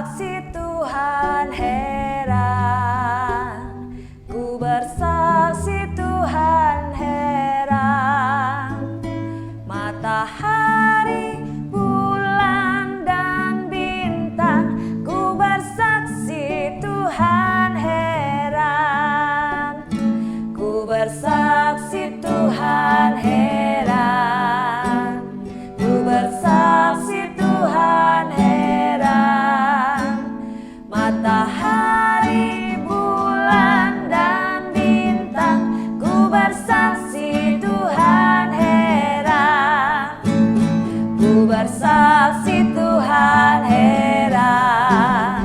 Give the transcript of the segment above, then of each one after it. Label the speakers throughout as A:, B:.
A: bersaksi Tuhan heran, ku bersaksi Tuhan heran. Matahari, bulan dan bintang, ku bersaksi Tuhan heran, ku bersaksi Tuhan heran, ku bersaksi Tuhan heran. Matahari, bulan dan bintang, ku bersaksi Tuhan heran, ku bersaksi Tuhan heran,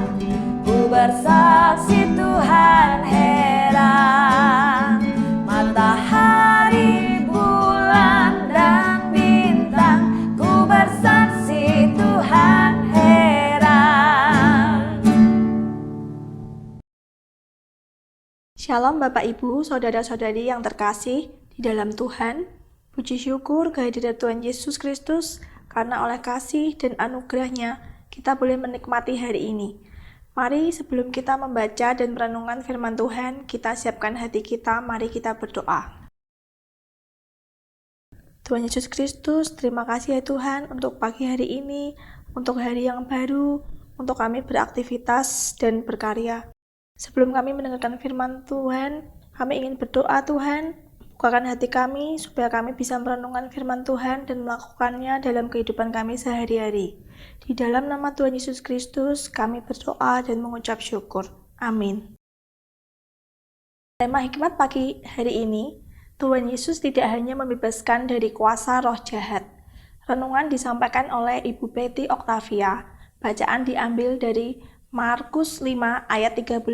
A: ku bersaksi Tuhan heran. Matahari, bulan dan bintang, ku bersaksi Tuhan heran.
B: Shalom Bapak Ibu, Saudara-saudari yang terkasih di dalam Tuhan. Puji syukur kehadirat Tuhan Yesus Kristus, karena oleh kasih dan anugerah-Nya kita boleh menikmati hari ini. Mari sebelum kita membaca dan merenungkan firman Tuhan, kita siapkan hati kita, mari kita berdoa. Tuhan Yesus Kristus, terima kasih ya Tuhan untuk pagi hari ini, untuk hari yang baru, untuk kami beraktivitas dan berkarya. Sebelum kami mendengarkan firman Tuhan, kami ingin berdoa Tuhan, bukakan hati kami supaya kami bisa merenungkan firman Tuhan dan melakukannya dalam kehidupan kami sehari-hari. Di dalam nama Tuhan Yesus Kristus, kami berdoa dan mengucap syukur. Amin. Tema hikmat pagi hari ini, Tuhan Yesus tidak hanya membebaskan dari kuasa roh jahat. Renungan disampaikan oleh Ibu Betty Octavia. Bacaan diambil dari Markus 5 ayat 13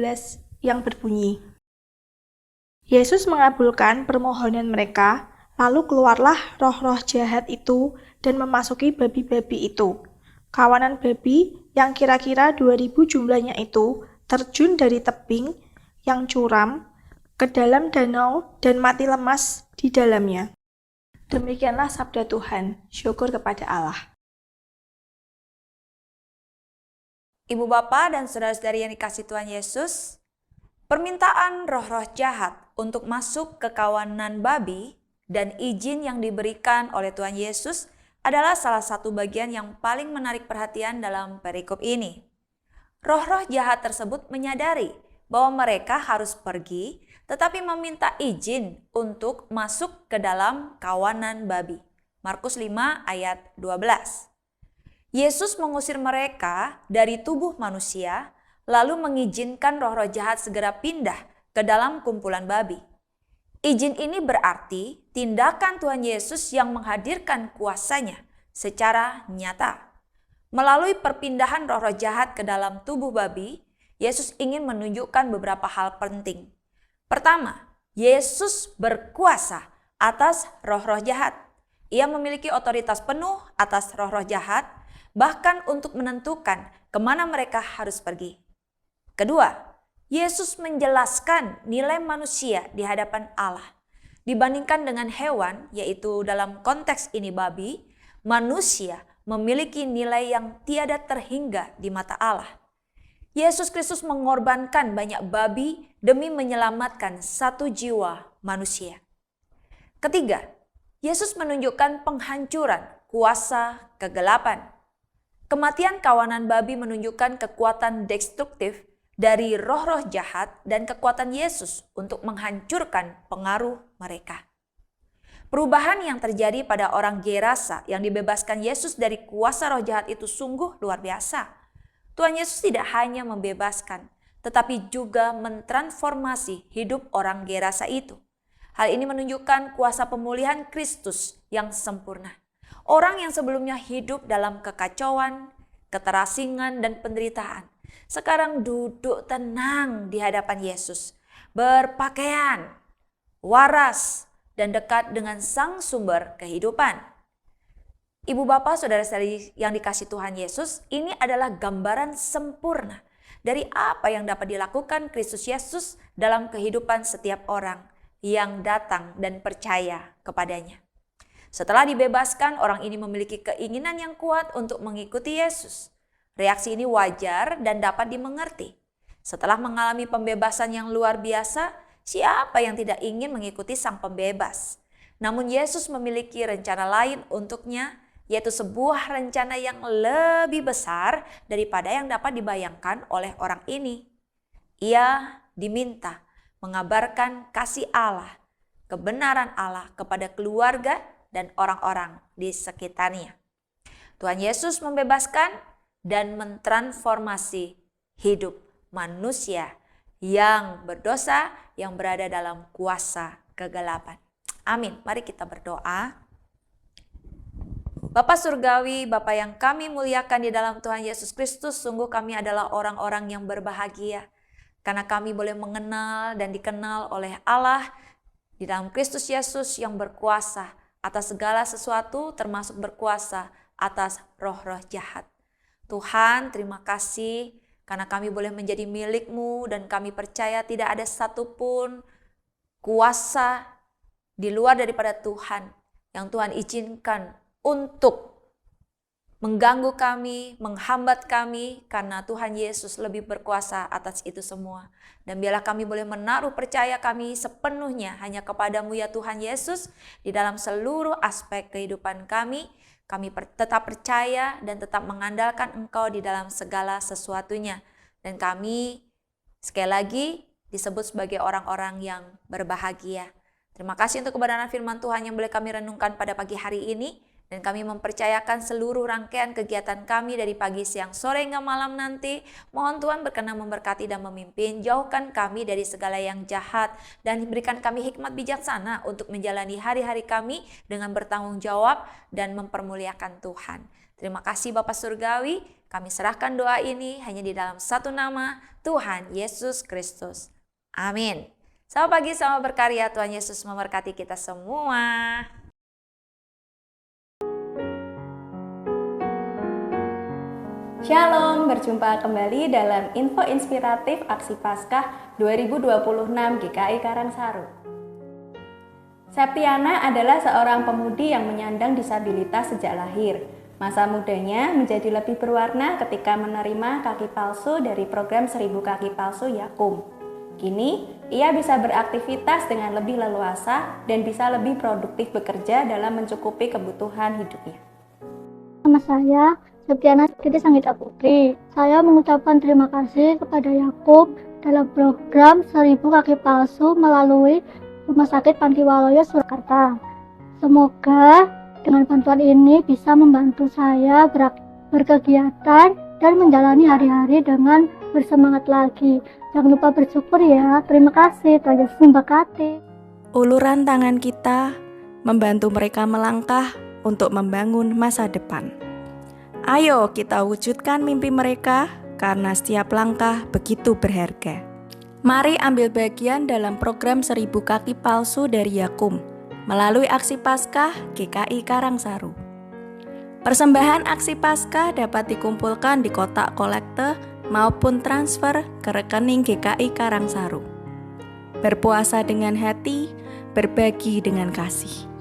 B: yang berbunyi, Yesus mengabulkan permohonan mereka, lalu keluarlah roh-roh jahat itu dan memasuki babi-babi itu. Kawanan babi yang kira-kira 2000 jumlahnya itu terjun dari tebing yang curam ke dalam danau dan mati lemas di dalamnya. Demikianlah sabda Tuhan, syukur kepada Allah.
A: Ibu bapak dan saudara-saudari yang dikasihi Tuhan Yesus, permintaan roh-roh jahat untuk masuk ke kawanan babi dan izin yang diberikan oleh Tuhan Yesus adalah salah satu bagian yang paling menarik perhatian dalam perikop ini. Roh-roh jahat tersebut menyadari bahwa mereka harus pergi, tetapi meminta izin untuk masuk ke dalam kawanan babi. Markus 5 ayat 12. Yesus mengusir mereka dari tubuh manusia, lalu mengizinkan roh-roh jahat segera pindah ke dalam kumpulan babi. Izin ini berarti tindakan Tuhan Yesus yang menghadirkan kuasa-Nya secara nyata. Melalui perpindahan roh-roh jahat ke dalam tubuh babi, Yesus ingin menunjukkan beberapa hal penting. Pertama, Yesus berkuasa atas roh-roh jahat. Ia memiliki otoritas penuh atas roh-roh jahat, bahkan untuk menentukan kemana mereka harus pergi. Kedua, Yesus menjelaskan nilai manusia di hadapan Allah. Dibandingkan dengan hewan, yaitu dalam konteks ini babi, manusia memiliki nilai yang tiada terhingga di mata Allah. Yesus Kristus mengorbankan banyak babi demi menyelamatkan satu jiwa manusia. Ketiga, Yesus menunjukkan penghancuran kuasa kegelapan. Kematian kawanan babi menunjukkan kekuatan destruktif dari roh-roh jahat dan kekuatan Yesus untuk menghancurkan pengaruh mereka. Perubahan yang terjadi pada orang Gerasa yang dibebaskan Yesus dari kuasa roh jahat itu sungguh luar biasa. Tuhan Yesus tidak hanya membebaskan, tetapi juga mentransformasi hidup orang Gerasa itu. Hal ini menunjukkan kuasa pemulihan Kristus yang sempurna. Orang yang sebelumnya hidup dalam kekacauan, keterasingan, dan penderitaan, sekarang duduk tenang di hadapan Yesus, berpakaian, waras, dan dekat dengan Sang Sumber kehidupan. Ibu bapak saudara-saudari yang dikasihi Tuhan Yesus, ini adalah gambaran sempurna dari apa yang dapat dilakukan Kristus Yesus dalam kehidupan setiap orang yang datang dan percaya kepadanya. Setelah dibebaskan, orang ini memiliki keinginan yang kuat untuk mengikuti Yesus. Reaksi ini wajar dan dapat dimengerti. Setelah mengalami pembebasan yang luar biasa, siapa yang tidak ingin mengikuti Sang Pembebas? Namun Yesus memiliki rencana lain untuknya, yaitu sebuah rencana yang lebih besar daripada yang dapat dibayangkan oleh orang ini. Ia diminta mengabarkan kasih Allah, kebenaran Allah kepada keluarga dan orang-orang di sekitarnya. Tuhan Yesus membebaskan dan mentransformasi hidup manusia yang berdosa, yang berada dalam kuasa kegelapan. Amin. Mari kita berdoa. Bapa Surgawi, Bapa yang kami muliakan di dalam Tuhan Yesus Kristus, sungguh kami adalah orang-orang yang berbahagia karena kami boleh mengenal dan dikenal oleh Allah di dalam Kristus Yesus yang berkuasa atas segala sesuatu, termasuk berkuasa atas roh-roh jahat. Tuhan, terima kasih karena kami boleh menjadi milik-Mu dan kami percaya tidak ada satupun kuasa di luar daripada Tuhan yang Tuhan izinkan untuk mengganggu kami, menghambat kami, karena Tuhan Yesus lebih berkuasa atas itu semua. Dan biarlah kami boleh menaruh percaya kami sepenuhnya hanya kepadamu ya Tuhan Yesus, di dalam seluruh aspek kehidupan kami. Kami tetap percaya dan tetap mengandalkan Engkau di dalam segala sesuatunya. Dan kami sekali lagi disebut sebagai orang-orang yang berbahagia. Terima kasih untuk kebenaran firman Tuhan yang boleh kami renungkan pada pagi hari ini. Dan kami mempercayakan seluruh rangkaian kegiatan kami dari pagi, siang, sore, hingga malam nanti. Mohon Tuhan berkenan memberkati dan memimpin. Jauhkan kami dari segala yang jahat. Dan berikan kami hikmat bijaksana untuk menjalani hari-hari kami dengan bertanggung jawab dan mempermuliakan Tuhan. Terima kasih Bapa Surgawi. Kami serahkan doa ini hanya di dalam satu nama, Tuhan Yesus Kristus. Amin. Selamat pagi, selamat berkarya. Tuhan Yesus memberkati kita semua.
C: Shalom, berjumpa kembali dalam info inspiratif Aksi Paskah 2026 GKI Karangsaru. Septiana adalah seorang pemudi yang menyandang disabilitas sejak lahir. Masa mudanya menjadi lebih berwarna ketika menerima kaki palsu dari program 1000 kaki palsu Yakum. Kini, ia bisa beraktivitas dengan lebih leluasa dan bisa lebih produktif bekerja dalam mencukupi kebutuhan hidupnya.
D: Nama saya Septiana Siti Sanggita Putri. Saya mengucapkan terima kasih kepada Yakub dalam program 1000 kaki palsu melalui Rumah Sakit Pantiwaloyo Surakarta. Semoga dengan bantuan ini bisa membantu saya berkegiatan dan menjalani hari-hari dengan bersemangat lagi. Jangan lupa bersyukur ya. Terima kasih. Tuhan Yesus memberkati.
C: Uluran tangan kita membantu mereka melangkah untuk membangun masa depan. Ayo kita wujudkan mimpi mereka karena setiap langkah begitu berharga. Mari ambil bagian dalam program 1000 kaki palsu dari Yakum melalui Aksi Paskah GKI Karangsaru. Persembahan Aksi Paskah dapat dikumpulkan di kotak kolekte maupun transfer ke rekening GKI Karangsaru. Berpuasa dengan hati, berbagi dengan kasih.